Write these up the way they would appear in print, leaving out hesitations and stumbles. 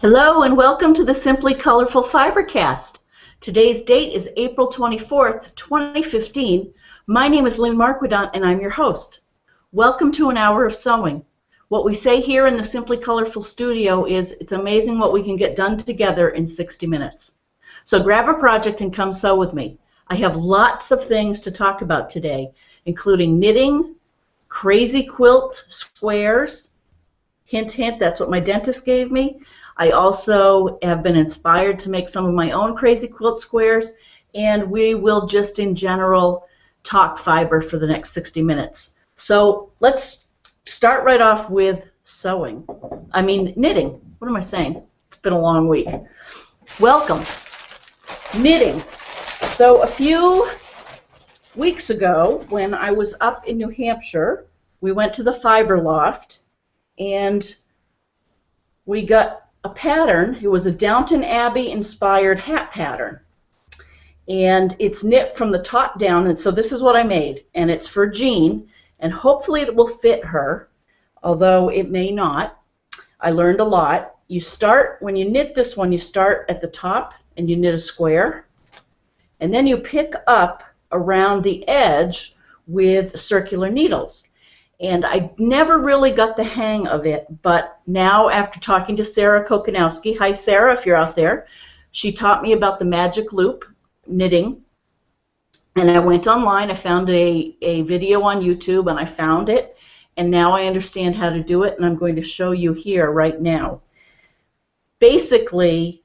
Hello and welcome to the Simply Colorful FiberCast. Today's date is April 24th, 2015. My name is Lynn Marquedant and I'm your host. Welcome to an hour of sewing. What we say here in the Simply Colorful studio is it's amazing what we can get done together in 60 minutes. So grab a project and come sew with me. I have lots of things to talk about today, including knitting, crazy quilt squares. Hint, hint, that's what my dentist gave me. I also have been inspired to make some of my own crazy quilt squares, and we will just in general talk fiber for the next 60 minutes. So let's start right off with sewing. Knitting. What am I saying? It's been a long week. Welcome. Knitting. So a few weeks ago when I was up in New Hampshire, we went to the Fiber Loft and we got a pattern. It was a Downton Abbey inspired hat pattern, and it's knit from the top down, and so this is what I made, and it's for Jean, and hopefully it will fit her, although it may not. I learned a lot. You start, when you knit this one, you start at the top and you knit a square, and then you pick up around the edge with circular needles. And I never really got the hang of it, but now after talking to Sarah Kokanowski, hi Sarah if you're out there, she taught me about the magic loop knitting, and I went online, I found a video on YouTube and I found it, and now I understand how to do it, and I'm going to show you here right now. Basically,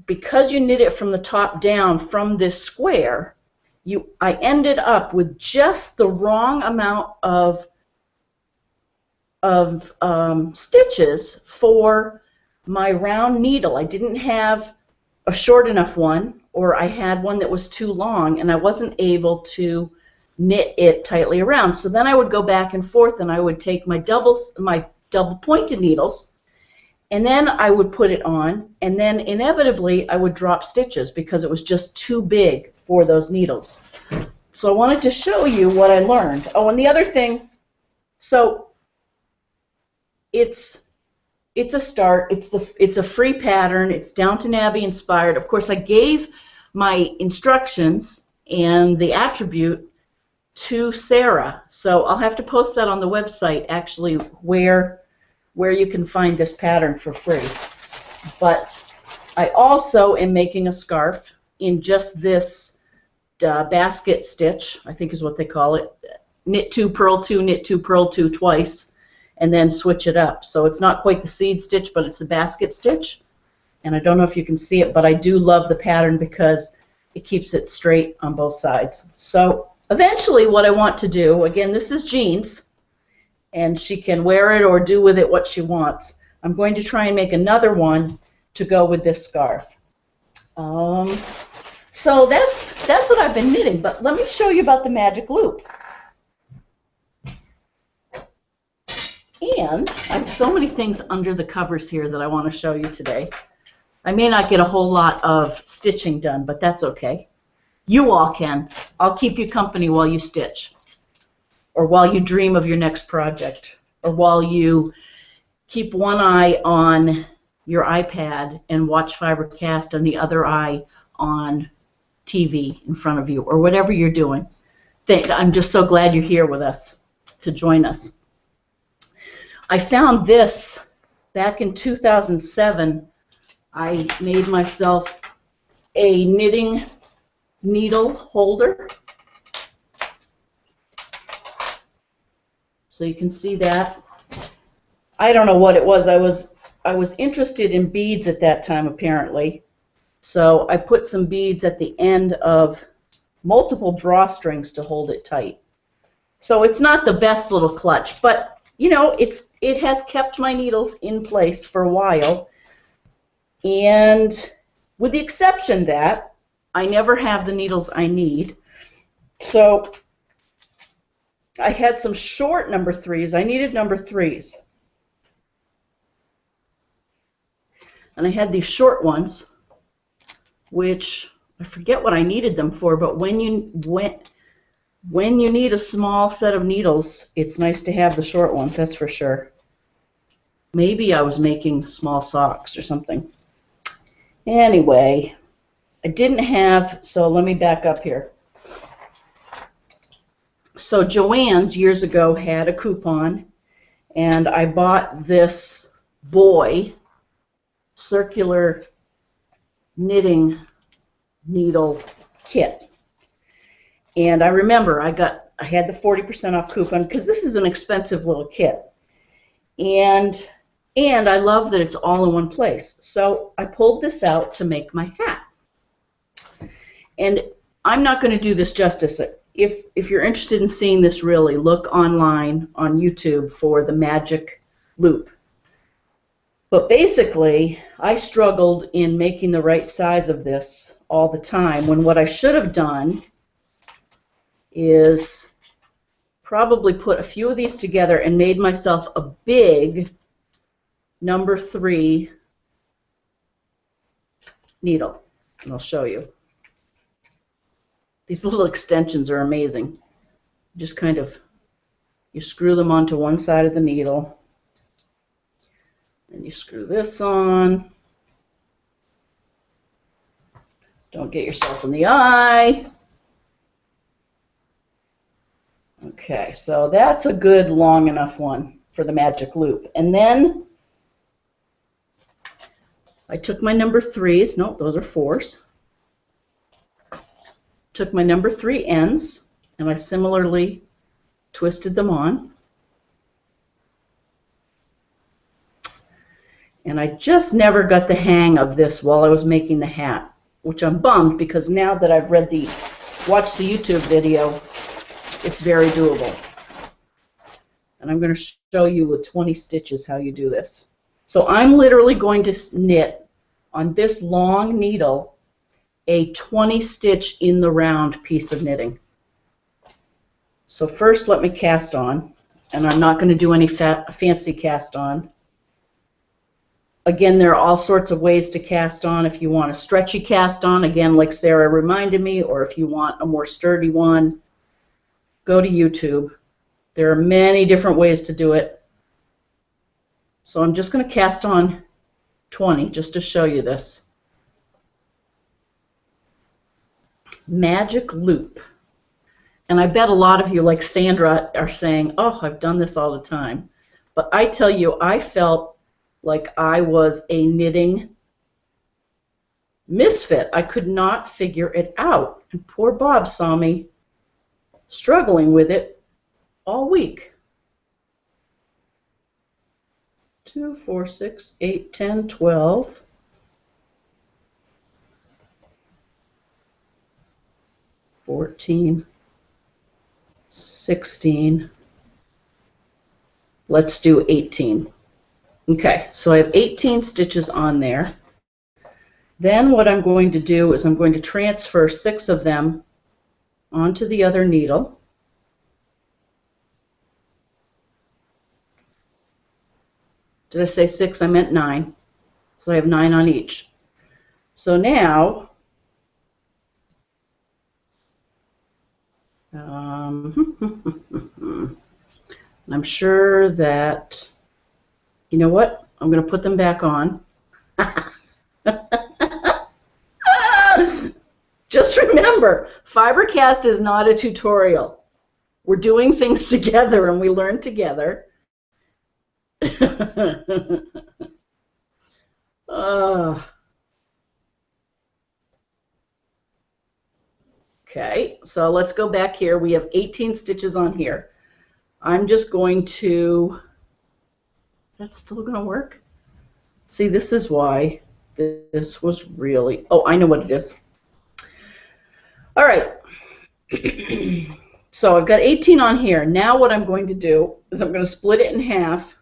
because you knit it from the top down from this square, I ended up with just the wrong amount of stitches for my round needle. I didn't have a short enough one, or I had one that was too long, and I wasn't able to knit it tightly around. So then I would go back and forth, and I would take my double pointed needles, and then I would put it on, and then inevitably I would drop stitches because it was just too big for those needles. So I wanted to show you what I learned. Oh, and the other thing, so it's a start. It's a free pattern. It's Downton Abbey inspired. Of course, I gave my instructions and the attribute to Sarah, so I'll have to post that on the website actually where you can find this pattern for free. But I also am making a scarf in just this basket stitch, I think is what they call it. Knit 2, purl 2, knit 2, purl 2 twice, and then switch it up. So it's not quite the seed stitch, but it's a basket stitch. And I don't know if you can see it, but I do love the pattern because it keeps it straight on both sides. So eventually what I want to do, again, this is Jean's, and she can wear it or do with it what she wants. I'm going to try and make another one to go with this scarf. So that's what I've been knitting, but let me show you about the magic loop. And I have so many things under the covers here that I want to show you today. I may not get a whole lot of stitching done, but that's okay. You all can. I'll keep you company while you stitch, or while you dream of your next project, or while you keep one eye on your iPad and watch FiberCast and the other eye on TV in front of you, or whatever you're doing. I'm just so glad you're here with us to join us. I found this back in 2007. I made myself a knitting needle holder. So you can see that. I don't know what it was. I was interested in beads at that time, apparently. So I put some beads at the end of multiple drawstrings to hold it tight. So it's not the best little clutch, but you know, it has kept my needles in place for a while, and with the exception that I never have the needles I need. So I had some short number 3s. I needed number 3s. And I had these short ones, which I forget what I needed them for, but when you need a small set of needles, it's nice to have the short ones, that's for sure. Maybe I was making small socks or something. Anyway, I didn't have, so let me back up here. So Joann's years ago had a coupon, and I bought this boy circular knitting needle kit. And I remember I had the 40% off coupon because this is an expensive little kit. And I love that it's all in one place. So I pulled this out to make my hat. And I'm not going to do this justice. If you're interested in seeing this really, look online on YouTube for the magic loop. But basically, I struggled in making the right size of this all the time, when what I should have done is probably put a few of these together and made myself a big number 3 needle. And I'll show you. These little extensions are amazing. Just kind of, you screw them onto one side of the needle. And you screw this on. Don't get yourself in the eye. Okay, so that's a good long enough one for the magic loop. And then I took my number 3s. Nope, those are 4s. Took my number 3 ends, and I similarly twisted them on. And I just never got the hang of this while I was making the hat, which I'm bummed, because now that I've watched the YouTube video, it's very doable. And I'm going to show you with 20 stitches how you do this. So I'm literally going to knit on this long needle a 20 stitch in the round piece of knitting. So first let me cast on, and I'm not going to do any fancy cast on. Again, there are all sorts of ways to cast on. If you want a stretchy cast on, again, like Sarah reminded me, or if you want a more sturdy one, go to YouTube. There are many different ways to do it. So I'm just going to cast on 20 just to show you this. Magic loop. And I bet a lot of you, like Sandra, are saying, oh, I've done this all the time. But I tell you, I felt like I was a knitting misfit. I could not figure it out. And poor Bob saw me struggling with it all week. 2, 4, 6, 8, 10, 12. 14, 16, let's do 18. Okay, so I have 18 stitches on there. Then what I'm going to do is I'm going to transfer 6 of them onto the other needle. Did I say 6? I meant 9. So I have 9 on each. So now, I'm sure that, you know what, I'm going to put them back on. Just remember, FiberCast is not a tutorial. We're doing things together and we learn together. Okay, so let's go back here. We have 18 stitches on here. I'm just going to, that's still going to work? See, this is why this was really, oh, I know what it is. All right, so I've got 18 on here. Now what I'm going to do is I'm going to split it in half,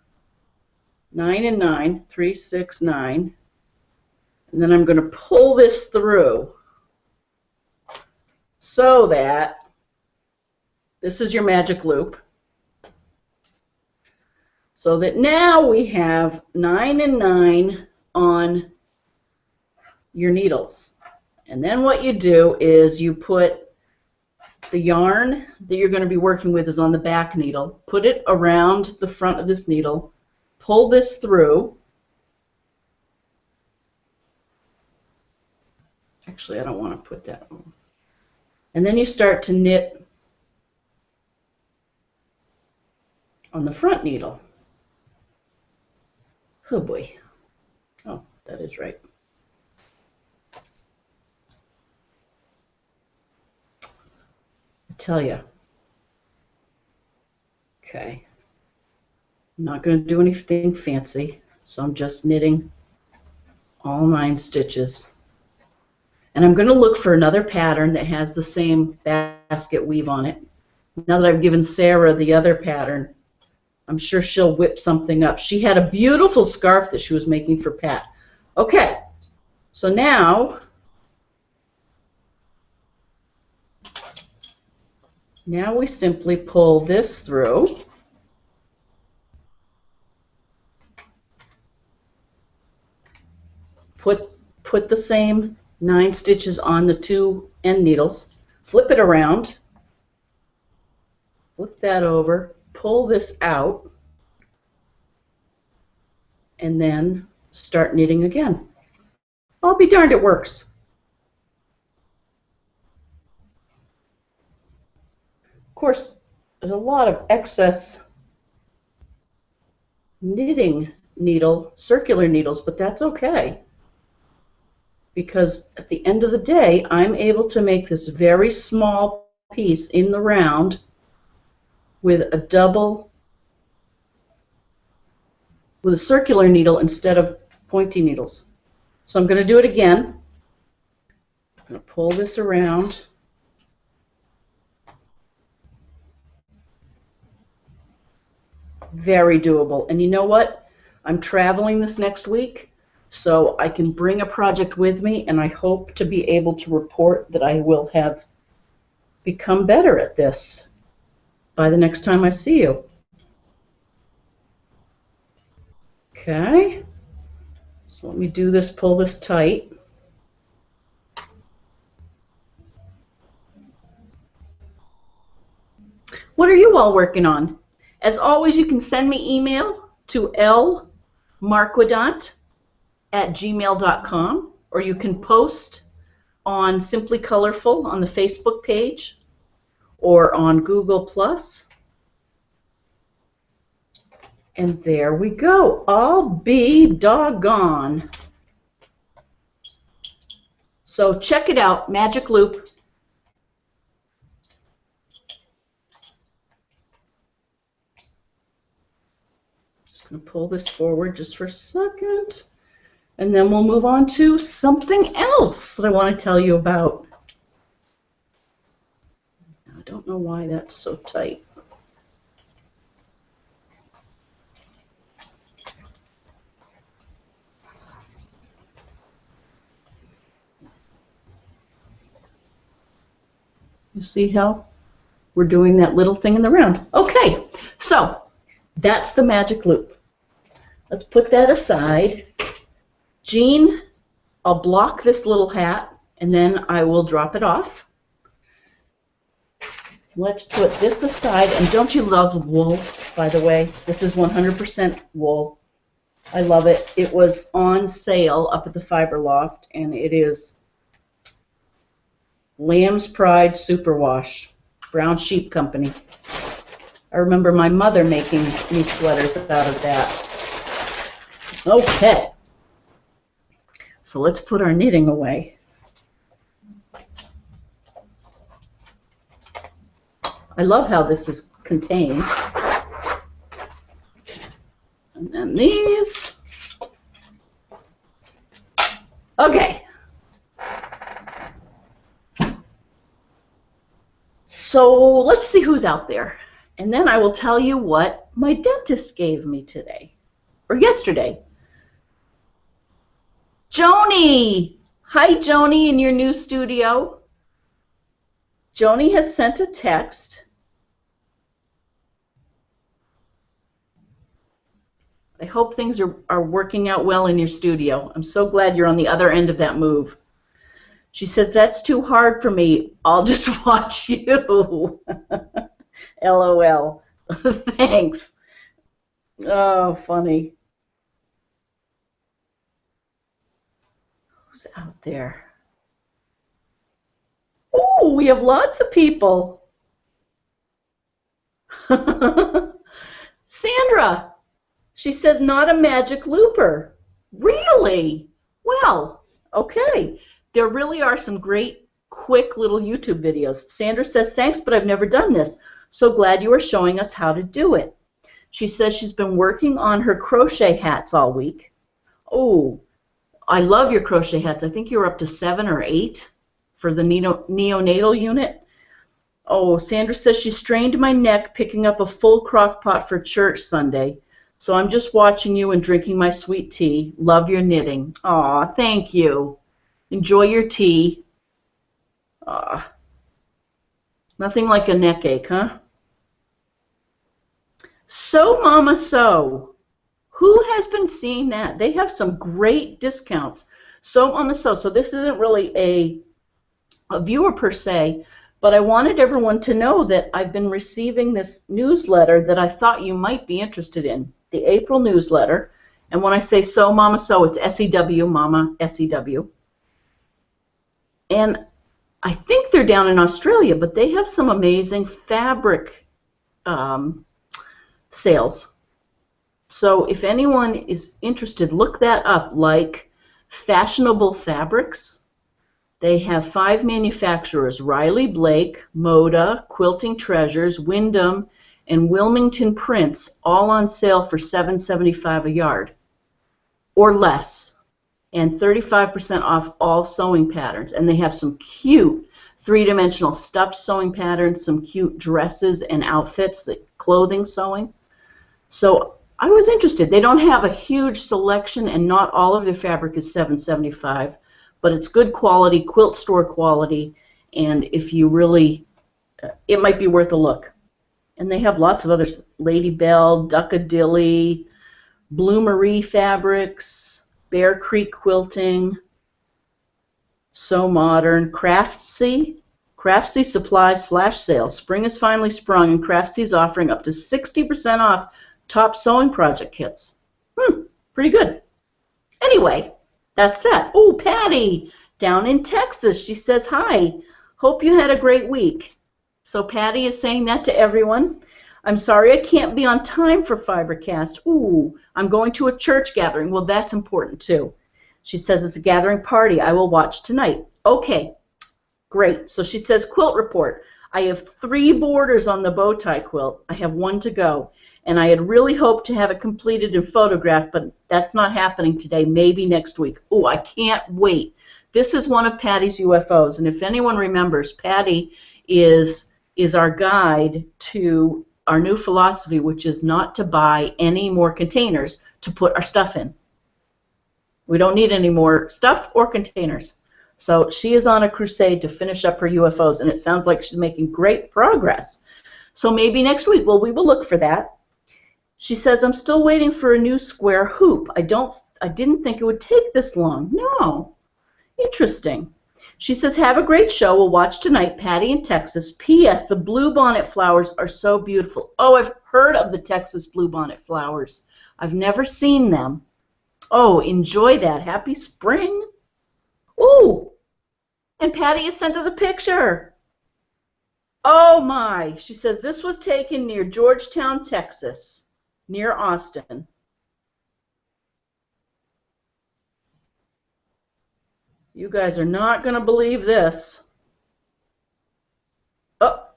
9 and 9, 3, 6, 9, and then I'm going to pull this through so that this is your magic loop. So that now we have 9 and 9 on your needles. And then what you do is you put the yarn that you're going to be working with is on the back needle. Put it around the front of this needle. pull this through. Actually, I don't want to put that on. And then you start to knit on the front needle. Oh boy. Oh, that is right. I tell you. Okay. I'm not going to do anything fancy, so I'm just knitting all 9 stitches. And I'm going to look for another pattern that has the same basket weave on it. Now that I've given Sarah the other pattern, I'm sure she'll whip something up. She had a beautiful scarf that she was making for Pat. Okay, so now we simply pull this through. Put the same 9 stitches on the 2 end needles, flip it around, flip that over, pull this out, and then start knitting again. I'll be darned, it works. Of course, there's a lot of excess knitting needle, circular needles, but that's okay, because at the end of the day, I'm able to make this very small piece in the round with a circular needle instead of pointy needles. So I'm going to do it again. I'm going to pull this around. Very doable. And you know what? I'm traveling this next week, so I can bring a project with me, and I hope to be able to report that I will have become better at this by the next time I see you. Okay, so let me do this, pull this tight. What are you all working on? As always, you can send me email to lmarquedant@gmail.com, or you can post on Simply Colorful on the Facebook page or on Google+. And there we go. I'll be doggone. So check it out, Magic Loop. Just going to pull this forward just for a second, and then we'll move on to something else that I want to tell you about. I don't know why that's so tight. You see how we're doing that little thing in the round? Okay, so that's the magic loop. Let's put that aside. Jean, I'll block this little hat, and then I will drop it off. Let's put this aside, and don't you love wool, by the way? This is 100% wool. I love it. It was on sale up at the Fiber Loft, and it is Lamb's Pride Superwash, Brown Sheep Company. I remember my mother making me sweaters out of that. Okay, so let's put our knitting away. I love how this is contained. And then these. Okay. So let's see who's out there. And then I will tell you what my dentist gave me today, or yesterday. Joni! Hi, Joni, in your new studio. Joni has sent a text. I hope things are working out well in your studio. I'm so glad you're on the other end of that move. She says, that's too hard for me. I'll just watch you. LOL. Thanks. Oh, funny. Who's out there? Oh, we have lots of people. Sandra, she says not a magic looper. Really? Well, okay. There really are some great, quick little YouTube videos. Sandra says, thanks, but I've never done this. So glad you are showing us how to do it. She says she's been working on her crochet hats all week. Oh, I love your crochet hats. I think you're up to 7 or 8 for the neonatal unit. Oh, Sandra says she strained my neck picking up a full crock pot for church Sunday. So I'm just watching you and drinking my sweet tea. Love your knitting. Aw, thank you. Enjoy your tea. Aw, nothing like a neck ache, huh? So Mama So. Who has been seeing that? They have some great discounts. So Mama So. So this isn't really a viewer per se, but I wanted everyone to know that I've been receiving this newsletter that I thought you might be interested in, the April newsletter. And when I say So Mama So, it's S-E-W, Mama, S-E-W. And I think they're down in Australia, but they have some amazing fabric sales. So if anyone is interested, look that up, like Fashionable Fabrics. They have 5 manufacturers, Riley Blake, Moda, Quilting Treasures, Wyndham, and Wilmington Prints, all on sale for $7.75 a yard or less, and 35% off all sewing patterns. And they have some cute 3-dimensional stuffed sewing patterns, some cute dresses and outfits, clothing sewing. So I was interested. They don't have a huge selection, and not all of their fabric is $7.75, but it's good quality, quilt store quality, and if you really, it might be worth a look. And they have lots of others, Lady Bell, Duckadilly, Blue Marie Fabrics, Bear Creek Quilting, So Modern, Craftsy Supplies Flash Sale. Spring is finally sprung, and Craftsy is offering up to 60% off top sewing project kits. Pretty good. Anyway, that's that. Oh, Patty, down in Texas, she says, hi, hope you had a great week. So Patty is saying that to everyone. I'm sorry I can't be on time for FiberCast. Ooh, I'm going to a church gathering. Well, that's important too. She says it's a gathering party. I will watch tonight. Okay, great. So she says, quilt report. I have 3 borders on the bow tie quilt. I have 1 to go. And I had really hoped to have it completed and photographed, but that's not happening today, maybe next week. Oh, I can't wait. This is one of Patty's UFOs, and if anyone remembers, Patty is our guide to our new philosophy, which is not to buy any more containers to put our stuff in. We don't need any more stuff or containers. So she is on a crusade to finish up her UFOs, and it sounds like she's making great progress. So maybe next week, well, we will look for that. She says, I'm still waiting for a new square hoop. I didn't think it would take this long. No. Interesting. She says, have a great show. We'll watch tonight. Patty in Texas. P.S. The bluebonnet flowers are so beautiful. Oh, I've heard of the Texas bluebonnet flowers. I've never seen them. Oh, enjoy that. Happy spring. Ooh, and Patty has sent us a picture. Oh, my. She says, this was taken near Georgetown, Texas, near Austin. You guys are not going to believe this. Oh.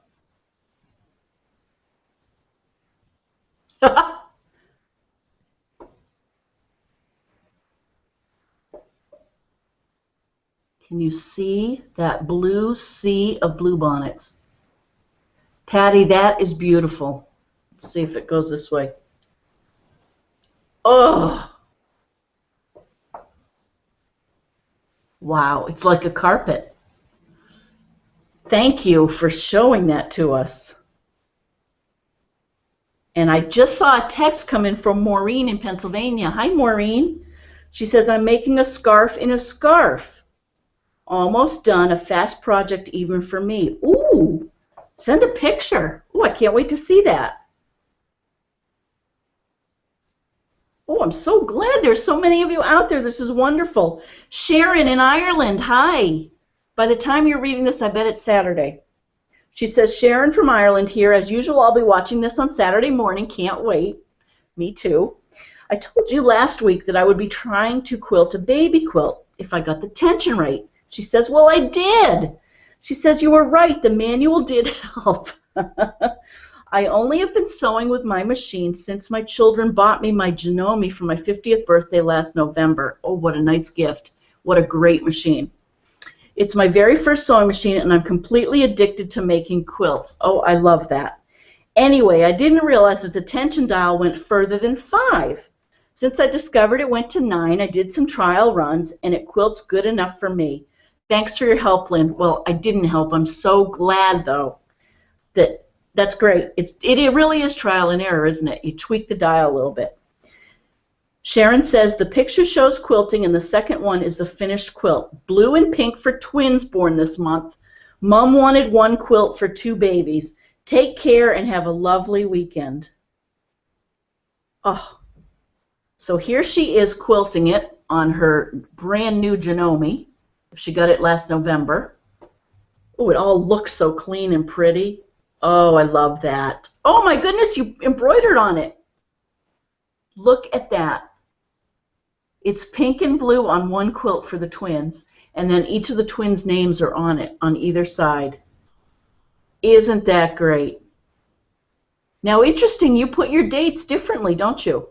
Can you see that blue sea of bluebonnets? Patty, that is beautiful. Let's see if it goes this way. Oh. Wow, it's like a carpet. Thank you for showing that to us. And I just saw a text come in from Maureen in Pennsylvania. Hi, Maureen. She says, I'm making a scarf in a scarf. Almost done, a fast project even for me. Ooh, send a picture. Ooh, I can't wait to see that. Oh, I'm so glad there's so many of you out there. This is wonderful. Sharon in Ireland, hi. By the time you're reading this, I bet it's Saturday. She says, Sharon from Ireland here. As usual, I'll be watching this on Saturday morning. Can't wait. Me too. I told you last week that I would be trying to quilt a baby quilt if I got the tension right. She says, well, I did. She says, you were right. The manual did help. I only have been sewing with my machine since my children bought me my Janome for my 50th birthday last November. Oh, what a nice gift. What a great machine. It's my very first sewing machine, and I'm completely addicted to making quilts. Oh, I love that. Anyway, I didn't realize that the tension dial went further than 5. Since I discovered it went to 9, I did some trial runs, and it quilts good enough for me. Thanks for your help, Lynn. Well, I didn't help. I'm so glad, though, that's great. It really is trial and error, isn't it? You tweak the dial a little bit. Sharon says, the picture shows quilting, and the second one is the finished quilt. Blue and pink for twins born this month. Mom wanted one quilt for 2 babies. Take care and have a lovely weekend. Oh, so here she is quilting it on her brand new Janome. She got it last November. Oh, it all looks so clean and pretty. Oh, I love that. Oh my goodness, you embroidered on it. Look at that. It's pink and blue on one quilt for the twins, and then each of the twins' names are on it, on either side. Isn't that great? Now, interesting, you put your dates differently, don't you?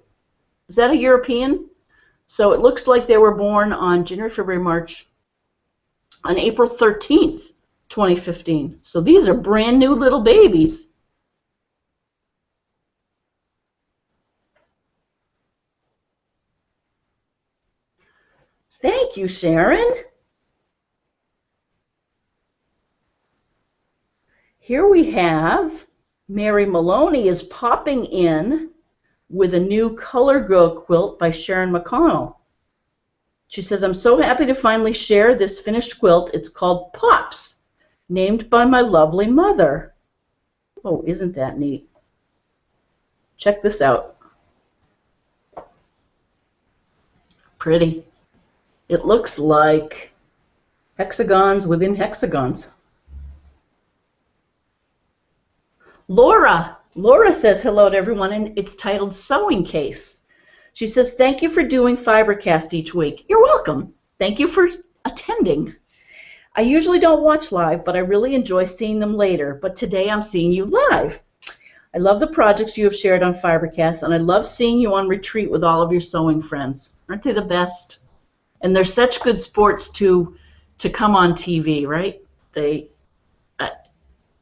Is that a European? So it looks like they were born on January, February, March, on April 13th, 2015. So these are brand new little babies. Thank you, Sharon. Here we have Mary Maloney is popping in with a new Color Girl quilt by Sharon McConnell. She says, I'm so happy to finally share this finished quilt. It's called Pops, named by my lovely mother. Oh, isn't that neat? Check this out. Pretty. It looks like hexagons within hexagons. Laura says hello to everyone, and it's titled Sewing Case. She says, thank you for doing FiberCast each week. You're welcome. Thank you for attending. I usually don't watch live, but I really enjoy seeing them later. But today I'm seeing you live. I love the projects you have shared on FiberCast, and I love seeing you on retreat with all of your sewing friends. Aren't they the best? And they're such good sports to come on TV, right?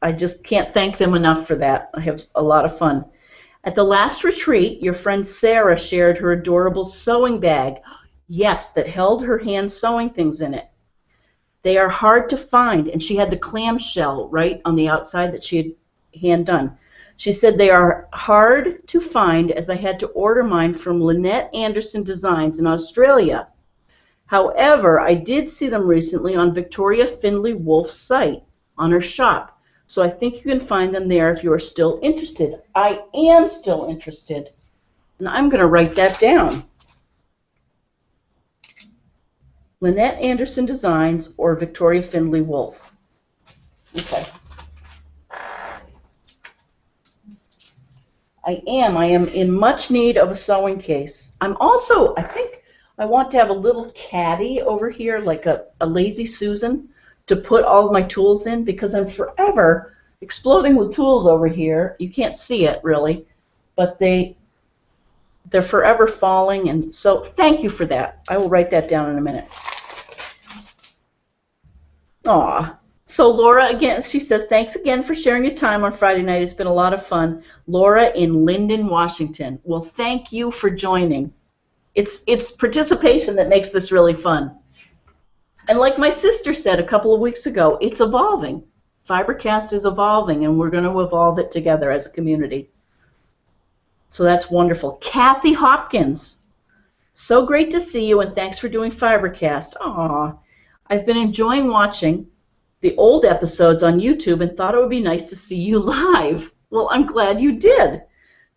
I just can't thank them enough for that. I have a lot of fun. At the last retreat, your friend Sarah shared her adorable sewing bag. Yes, that held her hand sewing things in it. They are hard to find, and she had the clamshell right on the outside that she had hand done. She said they are hard to find as I had to order mine from Lynette Anderson Designs in Australia. However, I did see them recently on Victoria Findlay Wolf's site on her shop. So I think you can find them there if you are still interested. I am still interested. And I'm going to write that down. Lynette Anderson Designs or Victoria Findlay Wolf. Okay. I am in much need of a sewing case. I'm also, I think I want to have a little caddy over here, like a lazy Susan, to put all of my tools in, because I'm forever exploding with tools over here. You can't see it really, but they're forever falling, and so thank you for that. I will write that down in a minute. Aw. So Laura, again, she says, thanks again for sharing your time on Friday night. It's been a lot of fun. Laura in Linden, Washington. Well, thank you for joining. It's participation that makes this really fun. And like my sister said a couple of weeks ago, it's evolving. FiberCast is evolving, and we're going to evolve it together as a community. So that's wonderful. Kathy Hopkins, so great to see you, and thanks for doing FiberCast. Aw, I've been enjoying watching the old episodes on YouTube and thought it would be nice to see you live. Well, I'm glad you did.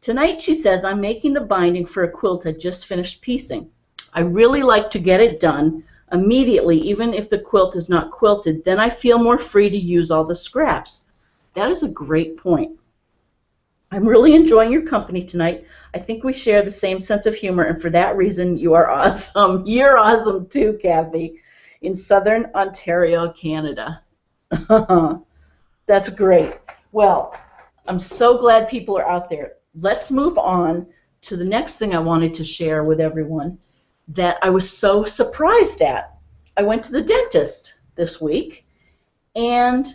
Tonight, she says, I'm making the binding for a quilt I just finished piecing. I really like to get it done immediately, even if the quilt is not quilted. Then I feel more free to use all the scraps. That is a great point. I'm really enjoying your company tonight. I think we share the same sense of humor, and for that reason, you are awesome. You're awesome too, Kathy, in Southern Ontario, Canada. That's great. Well, I'm so glad people are out there. Let's move on to the next thing I wanted to share with everyone that I was so surprised at. I went to the dentist this week, and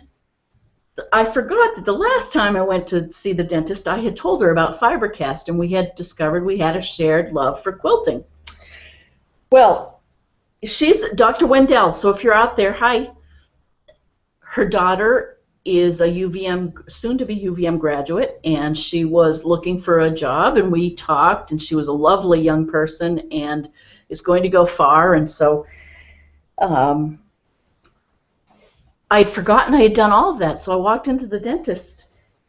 I forgot that the last time I went to see the dentist, I had told her about FiberCast, and we had discovered we had a shared love for quilting. Well, she's Dr. Wendell, so if you're out there, hi. Her daughter is a UVM, soon-to-be UVM graduate, and she was looking for a job, and we talked, and she was a lovely young person and is going to go far, and so I had forgotten I had done all of that, so I walked into the dentist,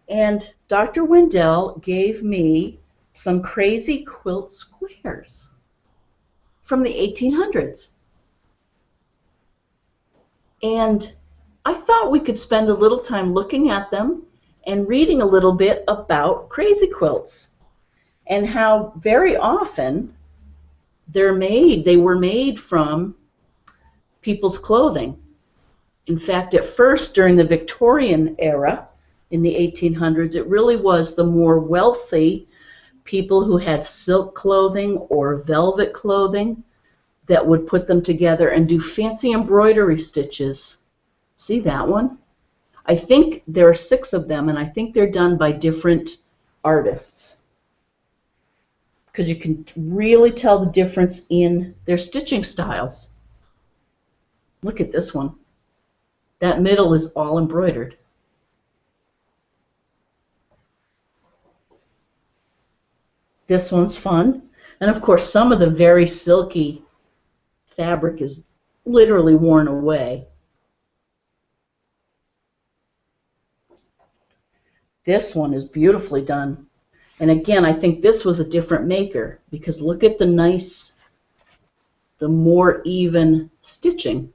and Dr. Wendell gave me some crazy quilt squares from the 1800s. And I thought we could spend a little time looking at them and reading a little bit about crazy quilts and how very often they were made from people's clothing. In fact, at first, during the Victorian era, in the 1800s, it really was the more wealthy people who had silk clothing or velvet clothing that would put them together and do fancy embroidery stitches. See that one? I think there are 6 of them, and I think they're done by different artists, because you can really tell the difference in their stitching styles. Look at this one. That middle is all embroidered. This one's fun. And of course, some of the very silky fabric is literally worn away. This one is beautifully done. And again, I think this was a different maker, because look at the nice, the more even stitching.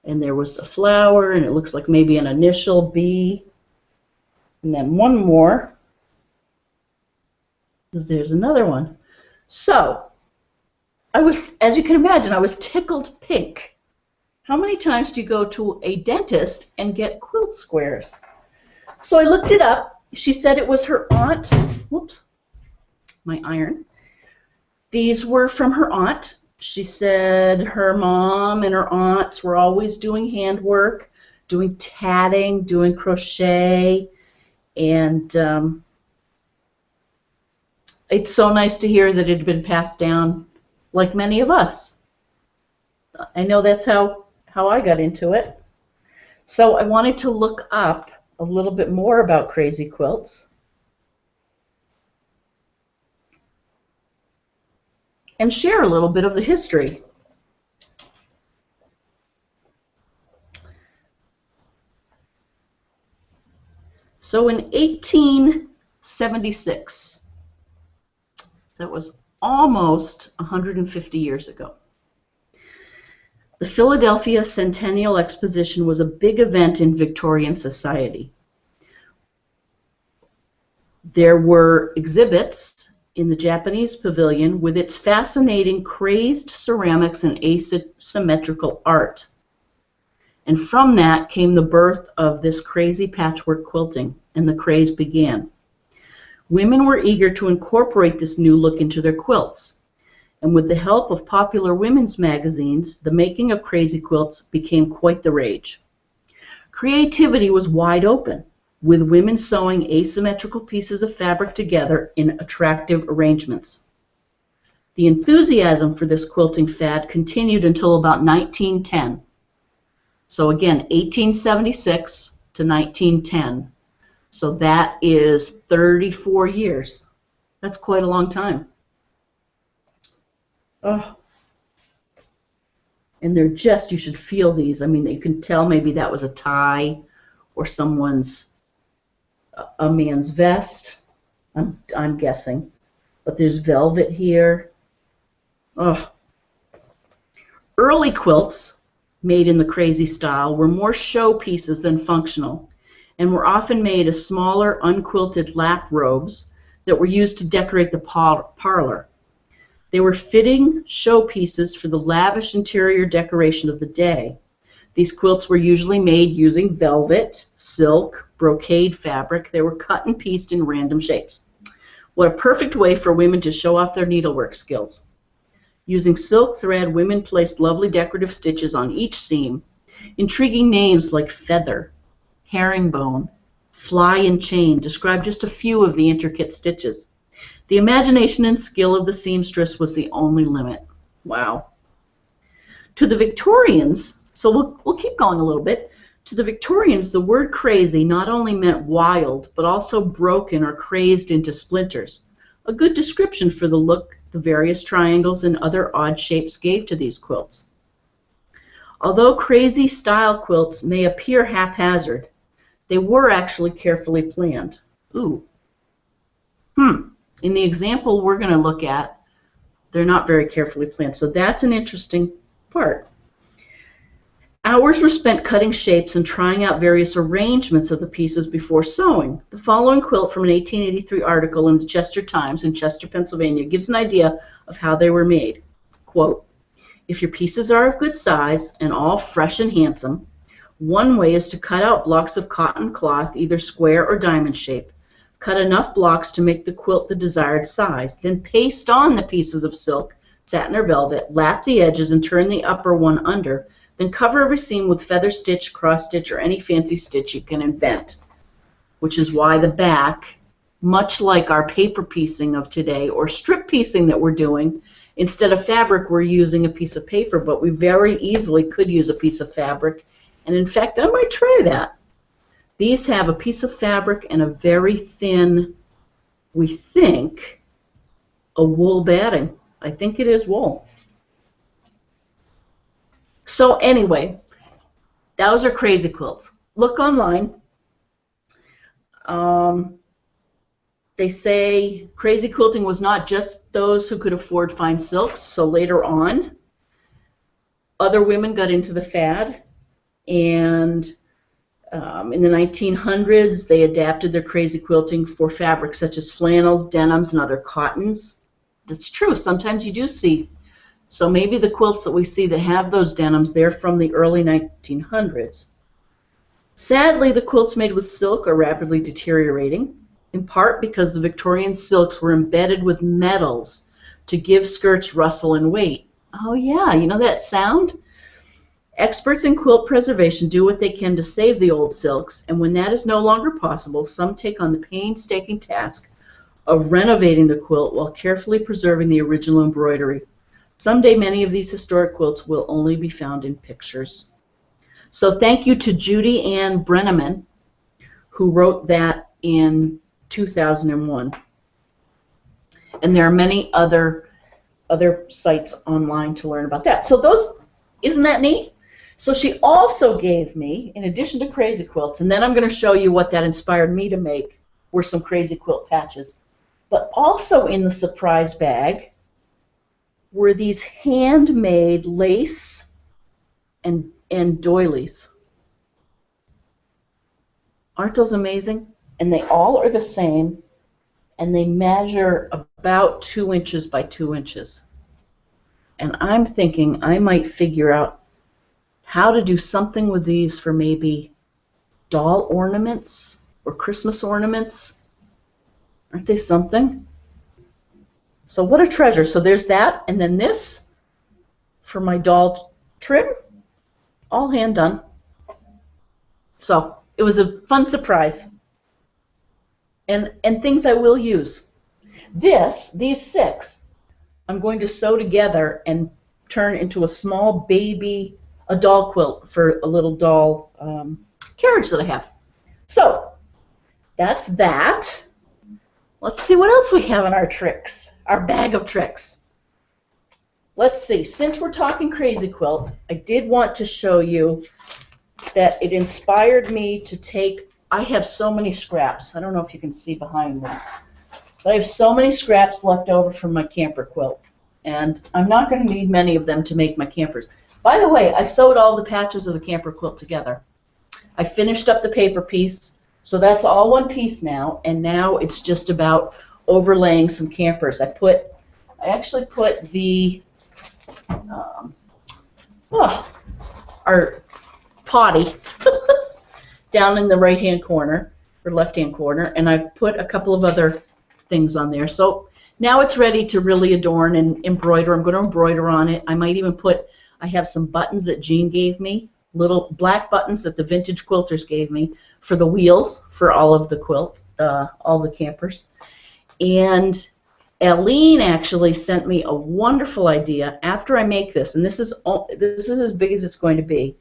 And there was a flower, and it looks like maybe an initial B. And then one more. There's another one. So, as you can imagine, I was tickled pink. How many times do you go to a dentist and get quilt squares? So I looked it up. She said it was her aunt. Whoops, my iron. These were from her aunt. She said her mom and her aunts were always doing handwork, doing tatting, doing crochet, and it's so nice to hear that it had been passed down like many of us. I know that's how I got into it. So I wanted to look up a little bit more about crazy quilts and share a little bit of the history. So in 1876, that was almost 150 years ago, the Philadelphia Centennial Exposition was a big event in Victorian society. There were exhibits in the Japanese pavilion with its fascinating crazed ceramics and asymmetrical art. And from that came the birth of this crazy patchwork quilting, and the craze began. Women were eager to incorporate this new look into their quilts, and with the help of popular women's magazines, the making of crazy quilts became quite the rage. Creativity was wide open, with women sewing asymmetrical pieces of fabric together in attractive arrangements. The enthusiasm for this quilting fad continued until about 1910. So again, 1876 to 1910. So that is 34 years. That's quite a long time. Oh. And they're just, you should feel these. I mean, you can tell maybe that was a tie or someone's a man's vest, I'm guessing. But there's velvet here. Oh. Early quilts made in the crazy style were more show pieces than functional, and were often made as smaller unquilted lap robes that were used to decorate the parlor. They were fitting showpieces for the lavish interior decoration of the day. These quilts were usually made using velvet, silk, brocade fabric. They were cut and pieced in random shapes. What a perfect way for women to show off their needlework skills. Using silk thread, women placed lovely decorative stitches on each seam. Intriguing names like feather, herringbone, fly and chain describe just a few of the intricate stitches. The imagination and skill of the seamstress was the only limit. Wow. To the Victorians, so we'll keep going a little bit. To the Victorians, the word crazy not only meant wild, but also broken or crazed into splinters. A good description for the look the various triangles and other odd shapes gave to these quilts. Although crazy style quilts may appear haphazard, they were actually carefully planned. Ooh. In the example we're going to look at, they're not very carefully planned. So that's an interesting part. Hours were spent cutting shapes and trying out various arrangements of the pieces before sewing. The following quilt from an 1883 article in the Chester Times in Chester, Pennsylvania gives an idea of how they were made. Quote, "If your pieces are of good size and all fresh and handsome, one way is to cut out blocks of cotton cloth, either square or diamond shape. Cut enough blocks to make the quilt the desired size. Then paste on the pieces of silk, satin, or velvet, lap the edges, and turn the upper one under. Then cover every seam with feather stitch, cross stitch, or any fancy stitch you can invent." Which is why the back, much like our paper piecing of today or strip piecing that we're doing, instead of fabric we're using a piece of paper, but we very easily could use a piece of fabric. And in fact, I might try that. These have a piece of fabric and a very thin, we think, a wool batting. I think it is wool. So anyway, those are crazy quilts. Look online. They say crazy quilting was not just those who could afford fine silks. So later on, other women got into the fad, and in the 1900s, they adapted their crazy quilting for fabrics such as flannels, denims, and other cottons. That's true. Sometimes you do see. So maybe the quilts that we see that have those denims, they're from the early 1900s. Sadly, the quilts made with silk are rapidly deteriorating, in part because the Victorian silks were embedded with metals to give skirts rustle and weight. Oh yeah, you know that sound? Experts in quilt preservation do what they can to save the old silks, and when that is no longer possible, some take on the painstaking task of renovating the quilt while carefully preserving the original embroidery. Someday, many of these historic quilts will only be found in pictures. So thank you to Judy Ann Brenneman, who wrote that in 2001. And there are many other sites online to learn about that. So isn't that neat? So she also gave me, in addition to crazy quilts, and then I'm going to show you what that inspired me to make, were some crazy quilt patches. But also in the surprise bag were these handmade lace and doilies. Aren't those amazing? And they all are the same, and they measure about 2 inches by 2 inches. And I'm thinking I might figure out how to do something with these for maybe doll ornaments or Christmas ornaments. Aren't they something? So what a treasure. So there's that, and then this for my doll trim, all hand done. So it was a fun surprise. And things I will use. These 6, I'm going to sew together and turn into a small baby, a doll quilt for a little doll carriage that I have. So that's that. Let's see what else we have in our tricks, our bag of tricks. Let's see, since we're talking crazy quilt, I did want to show you that it inspired me to take I have so many scraps. I don't know if you can see behind me. But I have so many scraps left over from my camper quilt. And I'm not going to need many of them to make my campers. By the way, I sewed all the patches of the camper quilt together. I finished up the paper piece, so that's all one piece now. And now it's just about overlaying some campers. I actually put the our potty down in the right-hand corner or left-hand corner, and I've put a couple of other things on there. So now it's ready to really adorn and embroider. I'm going to embroider on it. I might even I have some buttons that Jean gave me, little black buttons that the vintage quilters gave me for the wheels for all of the quilts, all the campers. And Aline actually sent me a wonderful idea. After I make this, and this is as big as it's going to be,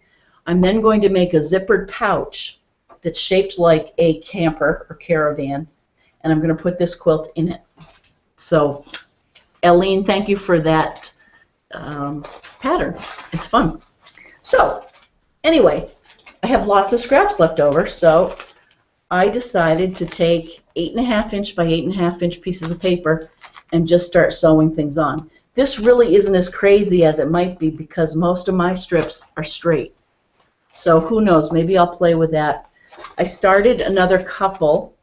I'm then going to make a zippered pouch that's shaped like a camper or caravan, and I'm going to put this quilt in it. So, Aline, thank you for that pattern. It's fun. So, anyway, I have lots of scraps left over, so I decided to take 8.5 inch by 8.5 inch pieces of paper and just start sewing things on. This really isn't as crazy as it might be because most of my strips are straight. So who knows, maybe I'll play with that. I started another couple,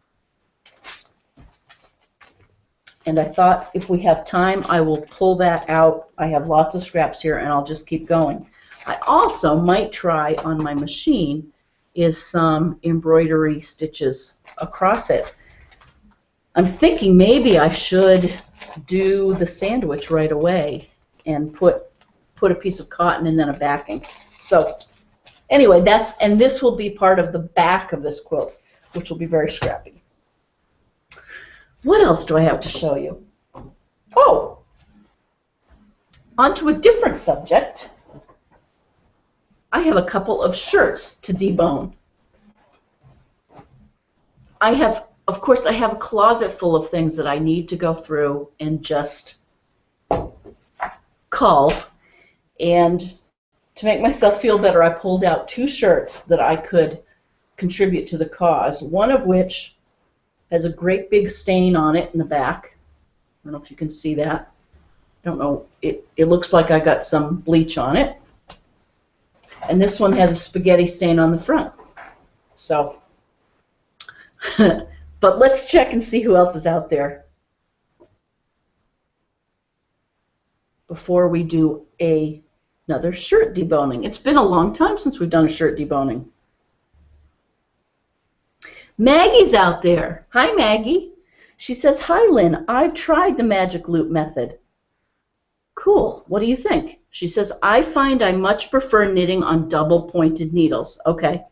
and I thought if we have time I will pull that out. I have lots of scraps here and I'll just keep going. I also might try on my machine is some embroidery stitches across it. I'm thinking maybe I should do the sandwich right away and put a piece of cotton and then a backing. So anyway, and this will be part of the back of this quilt, which will be very scrappy. What else do I have to show you? Oh, onto a different subject. I have a couple of shirts to debone. Of course, I have a closet full of things that I need to go through and just cull. And to make myself feel better, I pulled out 2 shirts that I could contribute to the cause, one of which has a great big stain on it in the back. I don't know if you can see that. I don't know. It looks like I got some bleach on it. And this one has a spaghetti stain on the front. So, but let's check and see who else is out there before we do another shirt deboning. It's been a long time since we've done a shirt deboning. Maggie's out there. Hi, Maggie. She says, "Hi, Lynn. I've tried the magic loop method." Cool. What do you think? She says, "I find I much prefer knitting on double-pointed needles." Okay.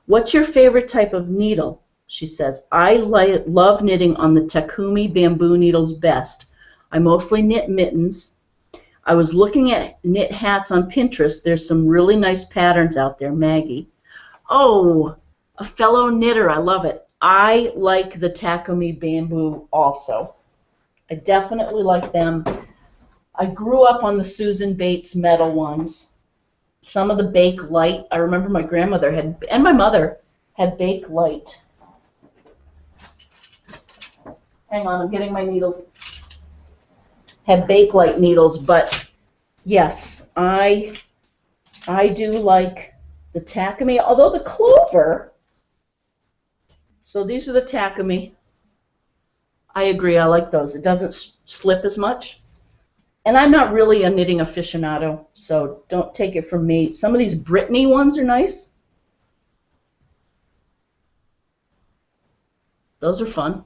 "What's your favorite type of needle?" She says, "I love knitting on the Takumi bamboo needles best. I mostly knit mittens. I was looking at knit hats on Pinterest. There's some really nice patterns out there." Maggie. Oh, a fellow knitter. I love it. I like the Takumi bamboo also. I definitely like them. I grew up on the Susan Bates metal ones. Some of the Bake Light. I remember my grandmother had, and my mother had Bake Light. Hang on, I'm getting my needles. Had Bake Light needles, but yes, I do like the Takumi, although the Clover, so these are the Takumi. I agree, I like those. It doesn't slip as much. And I'm not really a knitting aficionado, so don't take it from me. Some of these Brittany ones are nice. Those are fun.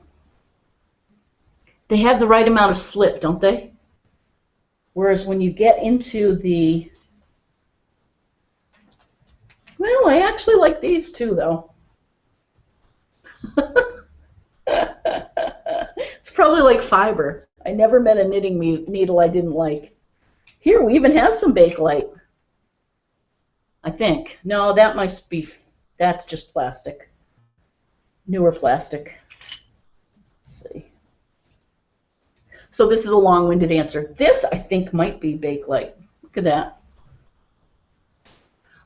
They have the right amount of slip, don't they? Whereas when you get into the... Well, I actually like these too, though. It's probably like fiber. I never met a knitting needle I didn't like. Here, we even have some Bakelite, I think. No, that must be, that's just plastic. Newer plastic. Let's see. So this is a long-winded answer. This, I think, might be Bakelite. Look at that.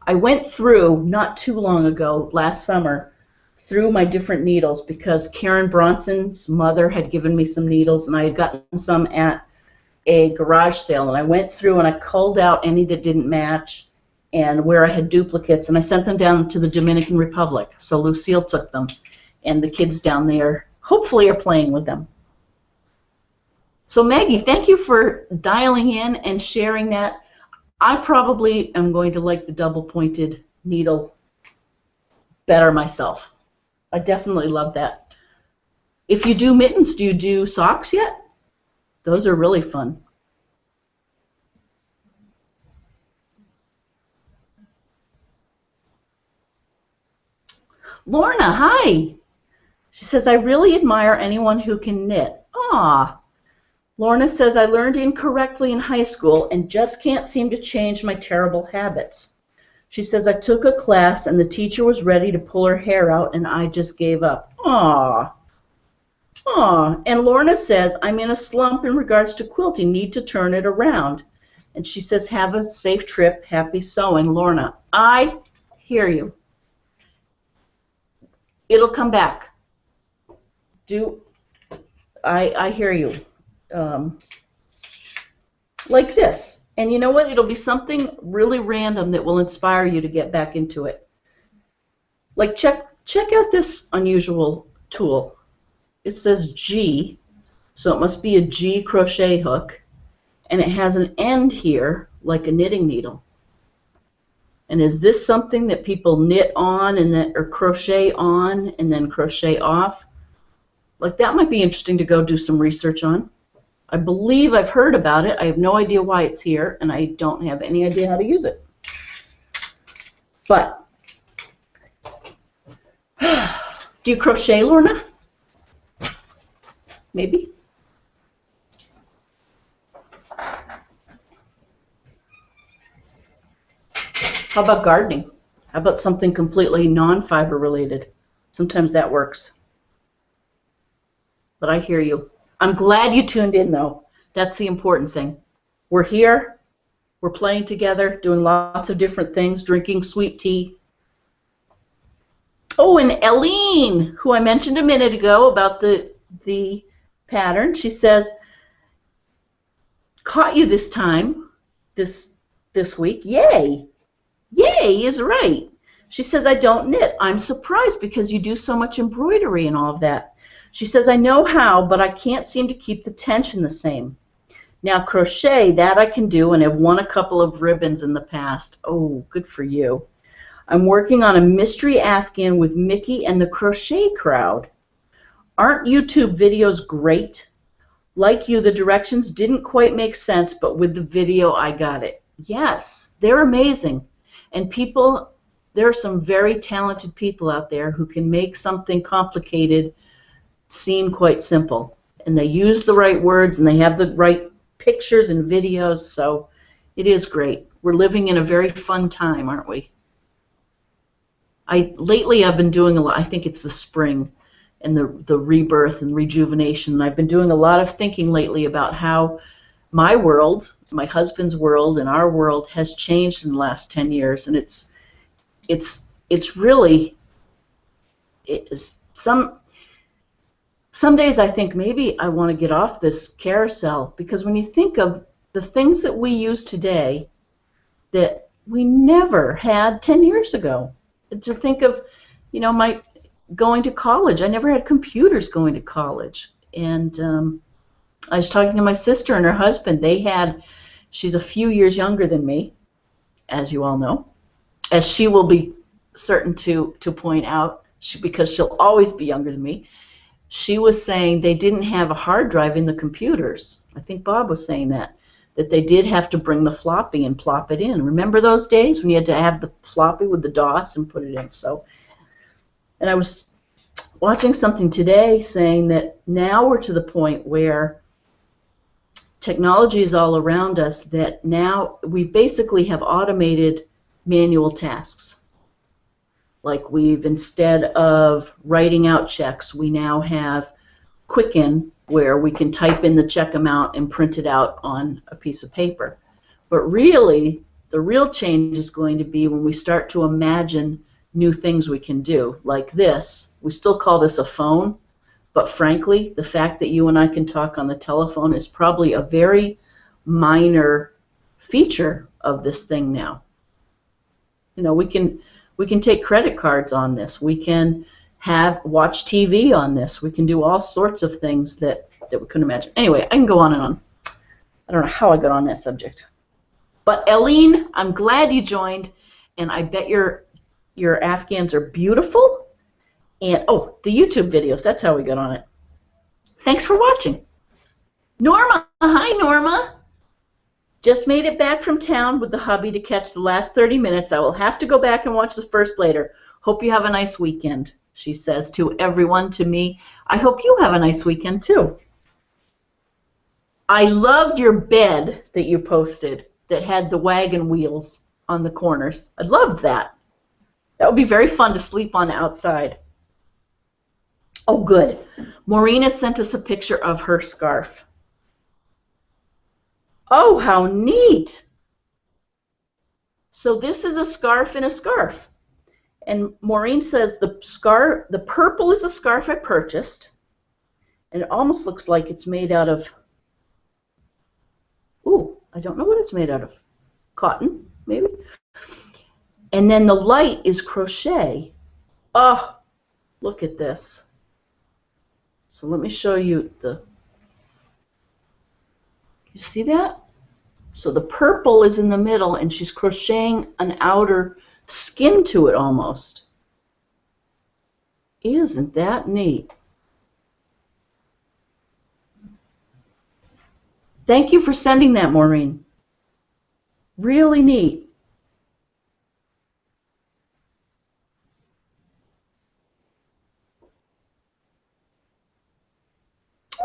I went through, not too long ago, last summer, through my different needles because Karen Bronson's mother had given me some needles, and I had gotten some at a garage sale, and I went through and I culled out any that didn't match and where I had duplicates, and I sent them down to the Dominican Republic. So Lucille took them, and the kids down there hopefully are playing with them. So Maggie, thank you for dialing in and sharing that. I probably am going to like the double-pointed needle better myself. I definitely love that. If you do mittens, do you do socks yet? Those are really fun. Lorna, hi. She says, I really admire anyone who can knit. Ah. Lorna says, I learned incorrectly in high school and just can't seem to change my terrible habits. She says, I took a class and the teacher was ready to pull her hair out and I just gave up. Aww. Aww. And Lorna says, I'm in a slump in regards to quilting, need to turn it around. And she says, have a safe trip, happy sewing. Lorna, I hear you. It'll come back. I hear you. Like this. And you know what? It'll be something really random that will inspire you to get back into it. Like check out this unusual tool. It says G, so it must be a G crochet hook, and it has an end here like a knitting needle. And is this something that people knit on and then or crochet on and then crochet off? Like that might be interesting to go do some research on. I believe I've heard about it. I have no idea why it's here, and I don't have any idea how to use it. But, do you crochet, Lorna? Maybe? How about gardening? How about something completely non-fiber related? Sometimes that works. But I hear you. I'm glad you tuned in, though. That's the important thing. We're here. We're playing together, doing lots of different things, drinking sweet tea. Oh, and Eileen, who I mentioned a minute ago about the pattern, she says, caught you this time, this week. Yay. Yay is right. She says, I don't knit. I'm surprised because you do so much embroidery and all of that. She says, I know how, but I can't seem to keep the tension the same. Now, crochet, that I can do, and have won a couple of ribbons in the past. Oh, good for you. I'm working on a mystery Afghan with Mickey and the Crochet Crowd. Aren't YouTube videos great? Like you, the directions didn't quite make sense, but with the video, I got it. Yes, they're amazing. And people, there are some very talented people out there who can make something complicated seem quite simple, and they use the right words and they have the right pictures and videos, so it is great. We're living in a very fun time, aren't we? Lately I've been doing a lot. I think it's the spring and the rebirth and rejuvenation, and I've been doing a lot of thinking lately about how my world, my husband's world, and our world has changed in the last 10 years, and it's really some days I think maybe I want to get off this carousel, because when you think of the things that we use today that we never had 10 years ago, to think of, you know, my going to college. I never had computers going to college, and I was talking to my sister and her husband. She's a few years younger than me, as you all know, as she will be certain to point out, because she'll always be younger than me. She was saying they didn't have a hard drive in the computers. I think Bob was saying that they did have to bring the floppy and plop it in. Remember those days when you had to have the floppy with the DOS and put it in? So, and I was watching something today saying that now we're to the point where technology is all around us, that now we basically have automated manual tasks. Like instead of writing out checks, we now have Quicken, where we can type in the check amount and print it out on a piece of paper. But really, the real change is going to be when we start to imagine new things we can do, like this. We still call this a phone, but frankly, the fact that you and I can talk on the telephone is probably a very minor feature of this thing now. You know, we can take credit cards on this. We can watch TV on this. We can do all sorts of things that we couldn't imagine. Anyway, I can go on and on. I don't know how I got on that subject. But Eileen, I'm glad you joined, and I bet your Afghans are beautiful. And oh, the YouTube videos, that's how we got on it. Thanks for watching. Norma, hi Norma. Just made it back from town with the hubby to catch the last 30 minutes. I will have to go back and watch the first later. Hope you have a nice weekend, she says to everyone, to me. I hope you have a nice weekend too. I loved your bed that you posted that had the wagon wheels on the corners. I loved that. That would be very fun to sleep on outside. Oh, good. Maureen has sent us a picture of her scarf. Oh, how neat. So this is a scarf in a scarf. And Maureen says the purple is a scarf I purchased. And it almost looks like it's made out of, ooh, I don't know what it's made out of. Cotton, maybe? And then the light is crochet. Oh, look at this. So let me show you you see that? So the purple is in the middle, and she's crocheting an outer skin to it almost. Isn't that neat? Thank you for sending that, Maureen. Really neat.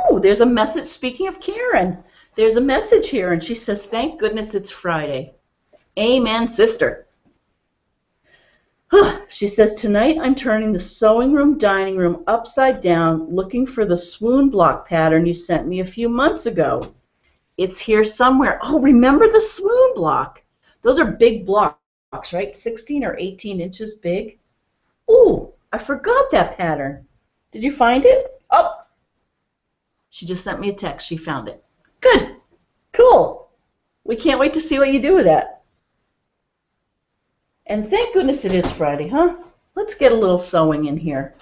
Oh, there's a message. Speaking of Karen, there's a message here, and she says, thank goodness it's Friday. Amen, sister. She says, tonight I'm turning the sewing room, dining room upside down, looking for the swoon block pattern you sent me a few months ago. It's here somewhere. Oh, remember the swoon block? Those are big blocks, right? 16 or 18 inches big. Ooh, I forgot that pattern. Did you find it? Oh, she just sent me a text. She found it. Good. Cool. We can't wait to see what you do with that. And thank goodness it is Friday, huh? Let's get a little sewing in here.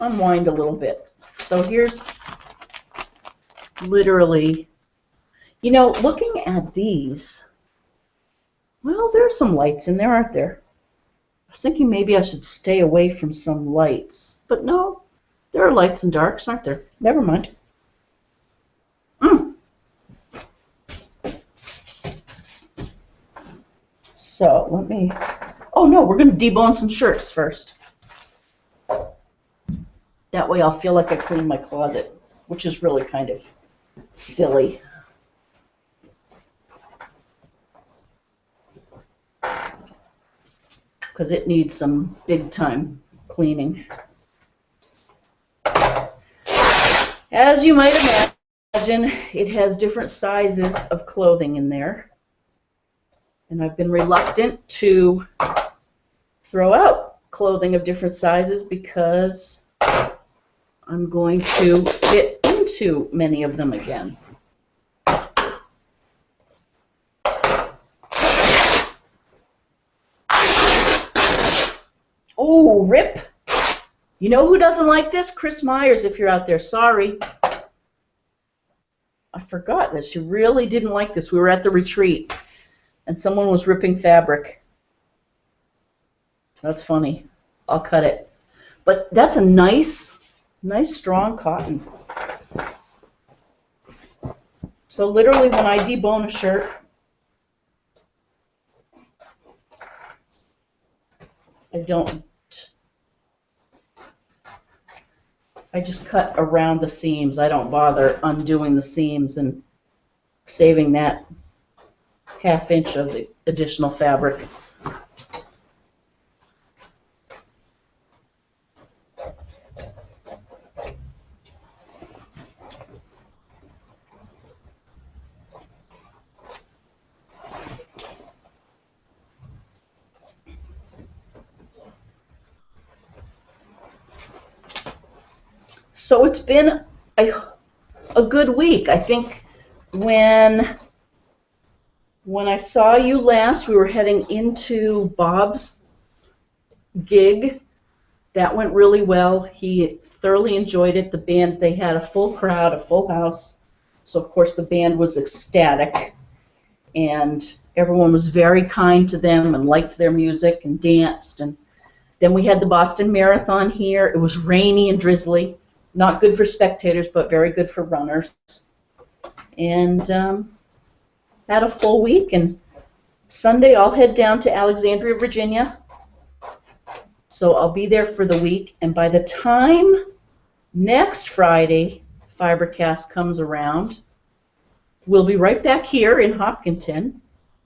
Unwind a little bit. So here's literally, you know, looking at these, well, there's some lights in there, aren't there? I was thinking maybe I should stay away from some lights. But no, there are lights and darks, aren't there? Never mind. So let me, oh no, we're going to debone some shirts first. That way I'll feel like I cleaned my closet, which is really kind of silly. Because it needs some big time cleaning. As you might imagine, it has different sizes of clothing in there. And I've been reluctant to throw out clothing of different sizes because I'm going to fit into many of them again. Oh, rip. You know who doesn't like this? Chris Myers, if you're out there. Sorry. I forgot that she really didn't like this. We were at the retreat, and someone was ripping fabric. That's funny. I'll cut it. But that's a nice strong cotton. So literally when I debone a shirt, I just cut around the seams. I don't bother undoing the seams and saving that ½ inch of the additional fabric. So it's been a good week. I think when I saw you last, we were heading into Bob's gig. That went really well. He thoroughly enjoyed it. The band, they had a full crowd, a full house. So, of course, the band was ecstatic. And everyone was very kind to them and liked their music and danced. And then we had the Boston Marathon here. It was rainy and drizzly. Not good for spectators, but very good for runners. And had a full week. And Sunday, I'll head down to Alexandria, Virginia. So I'll be there for the week. And by the time next Friday, FiberCast comes around, we'll be right back here in Hopkinton.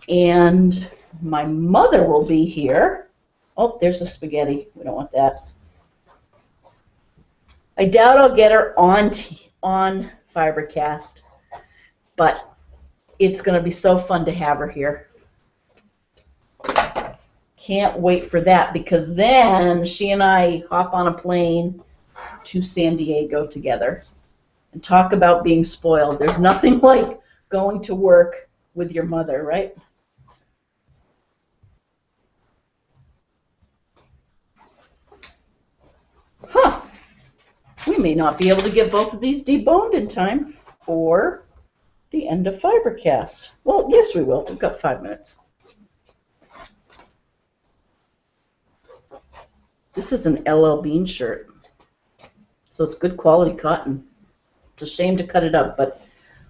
And my mother will be here. Oh, there's the spaghetti. We don't want that. I doubt I'll get her on FiberCast, but it's going to be so fun to have her here. Can't wait for that, because then she and I hop on a plane to San Diego together and talk about being spoiled. There's nothing like going to work with your mother, right? Huh. We may not be able to get both of these deboned in time for the end of FiberCast. Well, yes, we will. We've got 5 minutes. This is an LL Bean shirt, so it's good quality cotton. It's a shame to cut it up, but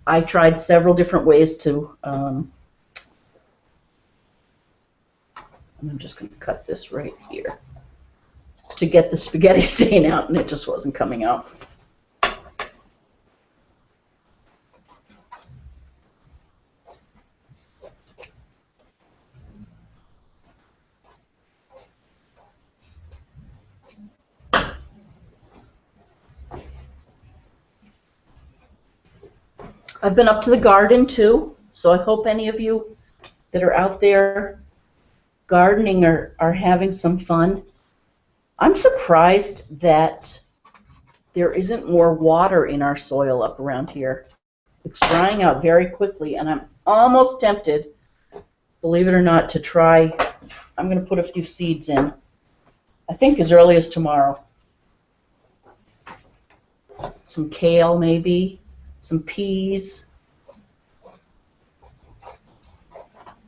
I tried several different ways to, I'm just going to cut this right here, to get the spaghetti stain out, and it just wasn't coming out. I've been up to the garden too, so I hope any of you that are out there gardening are having some fun. I'm surprised that there isn't more water in our soil up around here. It's drying out very quickly, and I'm almost tempted, believe it or not, to try. I'm going to put a few seeds in, I think as early as tomorrow. Some kale maybe. Some peas.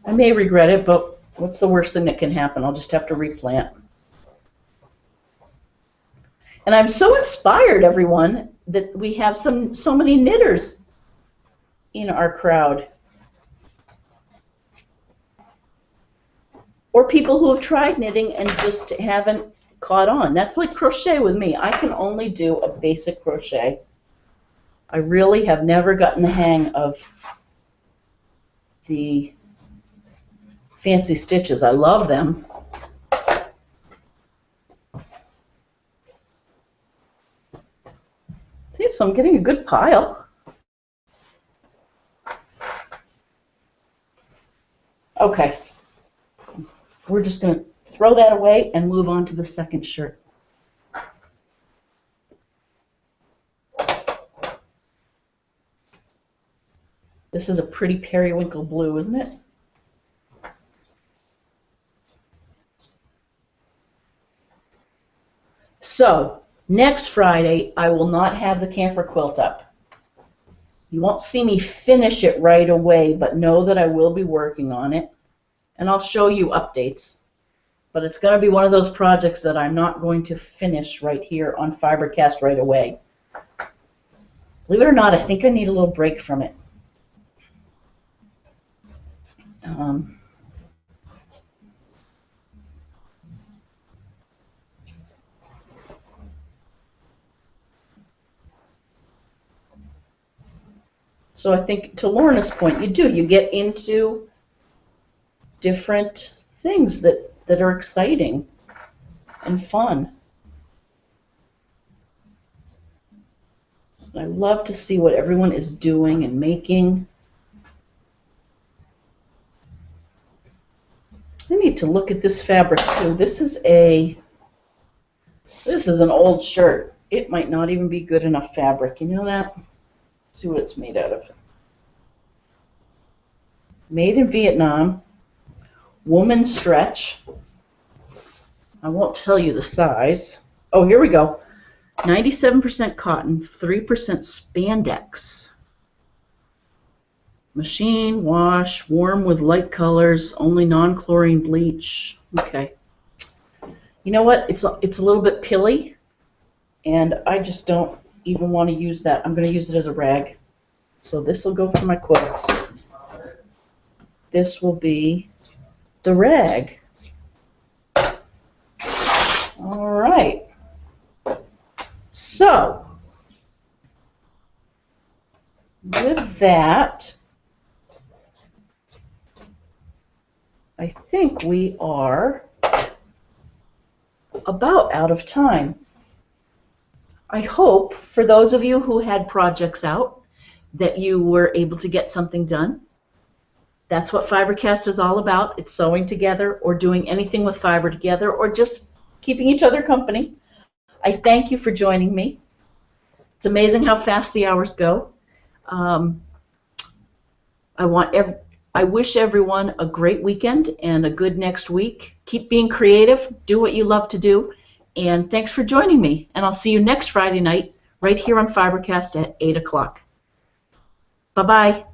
I may regret it, but what's the worst thing that can happen? I'll just have to replant. And I'm so inspired, everyone, that we have so many knitters in our crowd. Or people who have tried knitting and just haven't caught on. That's like crochet with me. I can only do a basic crochet. I really have never gotten the hang of the fancy stitches. I love them. See, so I'm getting a good pile. Okay. We're just going to throw that away and move on to the second shirt. This is a pretty periwinkle blue, isn't it? So, next Friday, I will not have the camper quilt up. You won't see me finish it right away, but know that I will be working on it. And I'll show you updates. But it's going to be one of those projects that I'm not going to finish right here on FiberCast right away. Believe it or not, I think I need a little break from it. So I think, to Lorna's point, you get into different things that are exciting and fun. I love to see what everyone is doing and making. I need to look at this fabric too. This is an old shirt, it might not even be good enough fabric. You know that? Let's see what it's made out of. Made in Vietnam, woman stretch. I won't tell you the size. Oh, here we go. 97% cotton, 3% spandex. Machine, wash, warm with light colors, only non-chlorine bleach. Okay. You know what? It's a little bit pilly, and I just don't even want to use that. I'm going to use it as a rag. So this will go for my quilts. This will be the rag. All right. So, with that, I think we are about out of time. I hope for those of you who had projects out that you were able to get something done. That's what FiberCast is all about. It's sewing together or doing anything with fiber together or just keeping each other company. I thank you for joining me. It's amazing how fast the hours go. I wish everyone a great weekend and a good next week. Keep being creative. Do what you love to do. And thanks for joining me. And I'll see you next Friday night right here on FiberCast at 8 o'clock. Bye-bye.